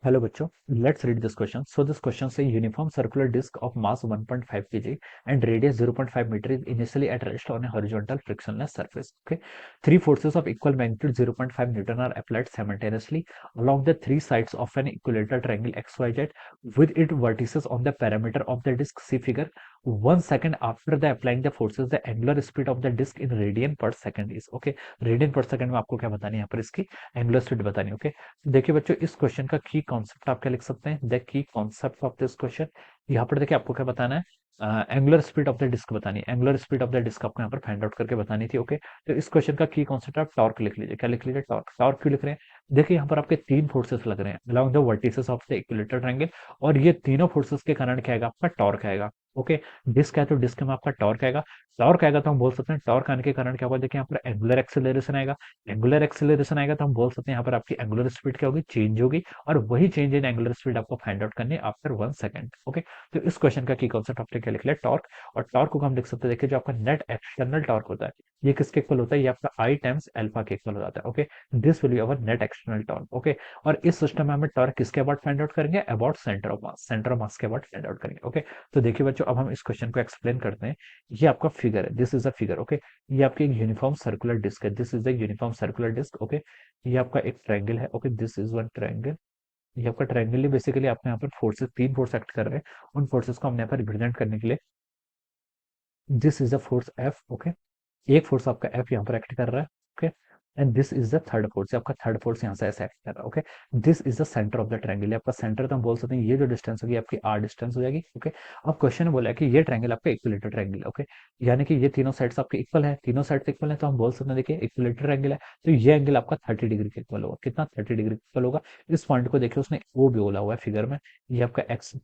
Hello बच्चों, let's read this question. So this question say uniform circular disc of mass 1.5 kg and radius 0.5 meter is initially at rest on a horizontal frictionless surface. Okay, three forces of equal magnitude 0.5 Newton are applied simultaneously along the three sides of an equilateral triangle XYZ with its vertices on the perimeter of the disc. See figure. 1 second after the applying the forces, the angular speed of the disc in radian per second is. Okay, radian per second में आपको क्या बतानी है यहाँ पर इसकी angular speed बतानी है. ओके, देखिए बच्चों, इस क्वेश्चन का की कॉन्सेप्ट आप क्या लिख सकते हैं. The key concept of this question, यहाँ पर देखिए आपको क्या बताना है. Angular speed of the disc बतानी है. Angular speed of the disc आपको यहाँ पर फाइंड आउट करके बतानी थी. ओके, तो इस क्वेश्चन का की कॉन्सेप्ट आप टॉर्क लिख लीजिए. क्या लिख लीजिए? टॉर्क. टॉर्क क्यों लिख रहे हैं? देखिए यहाँ पर आपके तीन फोर्सेस लग रहे हैं along the vertices of the equilateral triangle, और ये तीनों फोर्सेस के कारण क्या आएगा? आपका टॉर्क आएगा. ओके, डिस्क है तो डिस्क में आपका टॉर्क आएगा. टॉर्क आएगा तो हम बोल सकते हैं टॉर्क आने के कारण क्या होगा. देखिए यहाँ पर एंगुलर एक्सेलरेशन आएगा. एंगुलर एक्सेलरेशन आएगा तो हम बोल सकते हैं यहाँ पर आपकी एंगुलर स्पीड क्या होगी? चेंज होगी. और वही चेंज इन एंगुलर स्पीड आपको फाइंड आउट करनी है आफ्टर 1 सेकंड. ओके, तो इस क्वेश्चन का की कॉन्सेप्ट आपने क्या लिख लिया? टॉर्क. और टॉर्क को हम लिख सकते हैं, देखिए जो आपका नेट एक्सटर्नल टॉर्क होता है ये किसके इक्वल होता है? ये आपका आई टाइम्स अल्फा के इक्वल हो जाता है. Okay, this will be our net external torque. Okay, और इस सिस्टम में हमें टॉर्क किसके अबाउट फाइंड आउट करेंगे? About centre of mass. Centre of mass के अबाउट फाइंड आउट करेंगे. ओके, तो देखिए बच्चों, अब हम इस क्वेश्चन को एक्सप्लेन करते हैं. ये आपका फिगर है, this is a figure. Okay, ये आपकी एक यूनिफॉर्म सर्कुलर डिस्क है. This is the uniform circular disc. Okay, ये आपका एक ट्रायंगल है. Okay, this is one triangle. ये आपका ट्रायंगल बेसिकली आपने यहाँ पर फोर्सेस, तीन फोर्स एक्ट कर रहे हैं. उन फोर्सेस को हमने यहाँ पर रिप्रेजेंट करने के लिए this is the force F. Okay, एक फोर्स आपका एफ यहाँ पर एक्ट कर रहा है. Okay, and this is the third force. आपका थर्ड फोर्स यहाँ से ऐसे एक्ट कर रहा है. Okay, this is the centre of the triangle. आपका सेंटर तो हम बोल सकते हैं ये जो डिस्टेंस होगी आपकी आर डिस्टेंस हो जाएगी. ओके, अब क्वेश्चन बोला है कि ये ट्रायंगल आपका इक्विलेटरल ट्रायंगल है. ओके, यानी कि ये तीनों साइड्स आपके इक्वल है. तीनों साइड्स इक्वल है तो हम बोल सकते हैं देखिए इक्विलेटरल ट्रायंगल है तो ये एंगल आपका 30 डिग्री के इक्वल होगा. कितना? 30 डिग्री इक्वल होगा. इस पॉइंट को देखिए उसने ओ भी बोला हुआ है फिगर में. ये आपका एक्स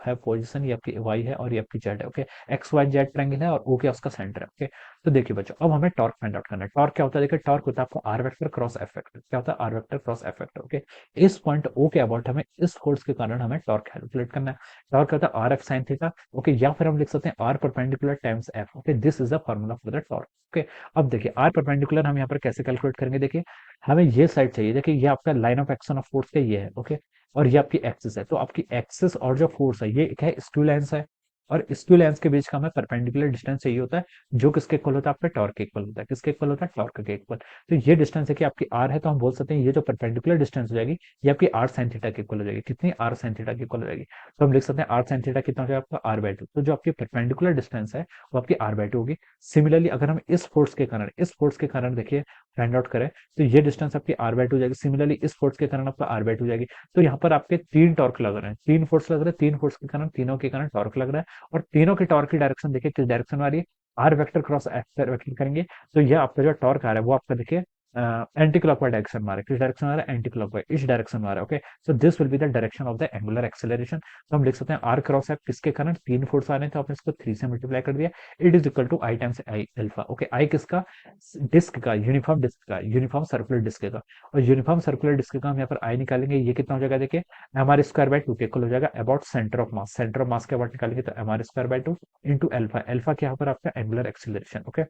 है पोजिशन, ये आपकी वाई है और ये आपकी जेड है. Okay, X Y Z triangle है और ओ क्या उसका सेंटर है. ओके, तो देखिए बच्चों, अब हमें टॉर्क फाइंड आउट करना है. टॉर्क क्या होता है? देखिए टॉर्क होता है आपको R vector cross F vector. क्या होता है? R vector cross F vector. Okay, इस पॉइंट ओ के अबाउट हमें इस फोर्स के कारण हमें टॉर्क कैलकुलेट करना है. टॉर्क होता है R F sine theta. Okay, या फिर हम लिख सकते हैं R perpendicular times F. Okay, this is the formula for the torque. Okay, अब देखिए आर परपेंडिकुलर हम यहाँ पर कैसे कैलकुलेट करेंगे. देखिए हमें ये साइड चाहिए. देखिए ये आपका line of action of force का ये है. ओके, और ये आपकी एक्सिस है. तो आपकी एक्सिस और जो फोर्स है ये क्या है? स्क्यू लेंस है. और स्क्यू लेंस के बीच का हमें परपेंडिकुलर डिस्टेंस चाहिए होता है जो किसके इक्वल होता है? आपके टॉर्क के इक्वल होता है. किसके इक्वल होता है? टॉर्क के इक्वल. तो ये डिस्टेंस है कि आपकी आर है तो हम बोल सकते हैं ये जो परपेंडिकुलर डिस्टेंस हो जाएगी ये आपकी आर साइन थीटा के इक्वल हो जाएगी. कितनी? आर साइन थीटा के इक्वल हो जाएगी. तो हम लिख सकते हैं आर साइन थीटा कितना हो जाएगा? आपका आर बाई टू. तो जो आपकी परपेंडिकुलर डिस्टेंस है वो आपकी आर बाई टू होगी. सिमिलरली अगर हम इस फोर्स के कारण देखिए फाइंड आउट करें तो ये डिस्टेंस आपकी आर बाई टू जाएगी. सिमिलरली इस फोर्स के कारण आपका आर बाई टू जाएगी. तो यहाँ पर आपके तीन टॉर्क लग रहे हैं, तीन फोर्स लग रहे हैं. तीन फोर्स के कारण, तीनों के कारण टॉर्क लग रहा है. और तीनों के टॉर्क की डायरेक्शन देखिए किस डायरेक्शन में आ रही है? R vector cross F vector करेंगे तो ये आपका जो टॉर्क आ रहा है वो आपका देखिए एंटी क्लॉकवाइज डायरेक्शन में आ रहा है. किस डायरेक्शन में आ रहा है? एंटी क्लॉकवाइज, इस डायरेक्शन में आ रहा है. Okay, so this will be the direction of the angular acceleration. तो हम लिख सकते हैं आर क्रॉस एफ किसके कारण? तीन फोर्स आ रहे हैं तो आपने इसको 3 से मल्टीप्लाई कर दिया. It is equal to I times I alpha. Okay, I किसका? डिस्क का, यूनिफॉर्म डिस्क का, यूनिफॉर्म सर्कुलर डिस्क का. और यूनिफॉर्म सर्कुलर डिस्क का हम यहाँ पर आई निकालेंगे. ये कितना हो जाएगा? देखिए M R square by two के इक्वल हो जाएगा. About centre of mass. Centre of mass के अबाउट निकालेंगे तो M R square by two into alpha. Alpha के यहाँ पर आपका एंगुलर एक्सीलरेशन. ओके,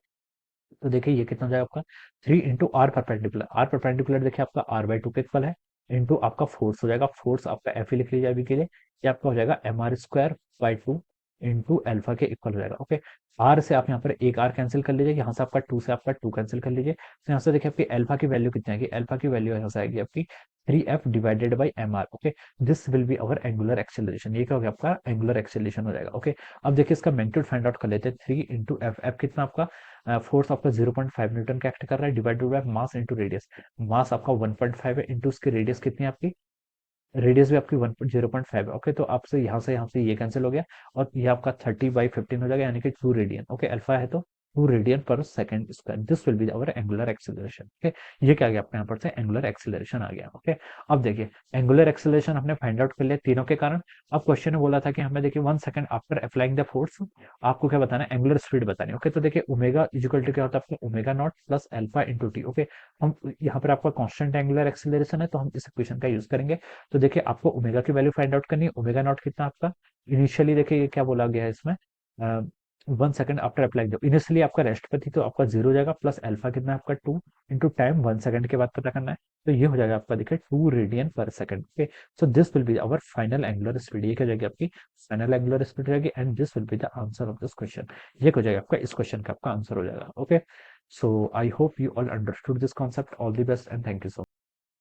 तो देखिए ये कितना हो जाएगा आपका 3 into R perpendicular. R perpendicular देखिए आपका आर बाई टू के इक्वल है इंटू आपका फोर्स हो जाएगा. फोर्स आपका एफ ही लिख लीजिए अभी के लिए. ये आपका हो जाएगा M R square by two into alpha के इक्वल हो जाएगा. ओके, आर से आप यहाँ पर एक आर कैंसिल कर लीजिए. यहाँ से आपका टू से आपका टू कैंसिल कर लीजिए. तो यहाँ से देखिए आपकी अल्फा की वैल्यू कितनी आएगी? अल्फा की वैल्यू यहाँ से आएगी आपकी 3f divided by M R. Okay, this will be our angular acceleration. ये क्या हो गया? आपका एंगुलर एक्सेलरेशन हो जाएगा. ओके, अब देखिए इसका मैग्नीट्यूड फाइंड आउट कर लेते हैं. 3 इंटू एफ. एफ कितना आपका? फोर्स आपका 0.5 न्यूटन का एक्ट कर रहा है divided by mass into radius. Mass आपका 1.5 है इंटू उसकी रेडियस कितनी है आपकी? रेडियस भी आपकी 0.5 है. ओके, तो आपसे यहाँ से ये कैंसिल हो गया और ये आपका 30/15 हो जाएगा यानी कि 2 रेडियन. ओके, अल्फा है तो 2 रेडियन पर second square. This will be our angular acceleration. Okay, ये क्या आ गया आपका यहाँ पर से? एंगुलर एक्सेलरेशन आ गया. ओके, अब देखिए एंगुलर एक्सेलरेशन हमने फाइंड आउट कर लिया तीनों के कारण. अब क्वेश्चन में बोला था कि हमें देखिए 1 second after applying the force आपको क्या बताना है? एंगुलर स्पीड बतानी है. ओके, तो देखिए ओमेगा इजिकल टू क्या होता है आपका? Omega naught plus alpha into T. Okay, हम यहाँ पर आपका कांस्टेंट एंगुलर एक्सेलरेशन है तो हम इस इक्वेशन का यूज करेंगे. तो देखिए आपको ओमेगा की वैल्यू फाइंड आउट करनी है. ओमेगा नॉट कितना आपका? इनिशियली देखिए ये क्या बोला गया है इसमें? 1 सेकंड आफ्टर अप्लाई जब इनिशियली आपका रेस्ट पे थी तो आपका 0 हो जाएगा, प्लस अल्फा कितना है आपका 2 इंटू टाइम 1 सेकंड के बाद पता करना है, तो ये हो जाएगा आपका देखिए 2 रेडियन पर second. Okay, so this will be our final angular speed, ये क्या हो जाएगी आपकी फाइनल एंगुलर स्पीड हो जाएगी, and this will be the answer of this question. ये हो जाएगा आपका इस क्वेश्चन का आपका आंसर हो जाएगा। Okay, so I hope you all understood this concept. All the best and thank you so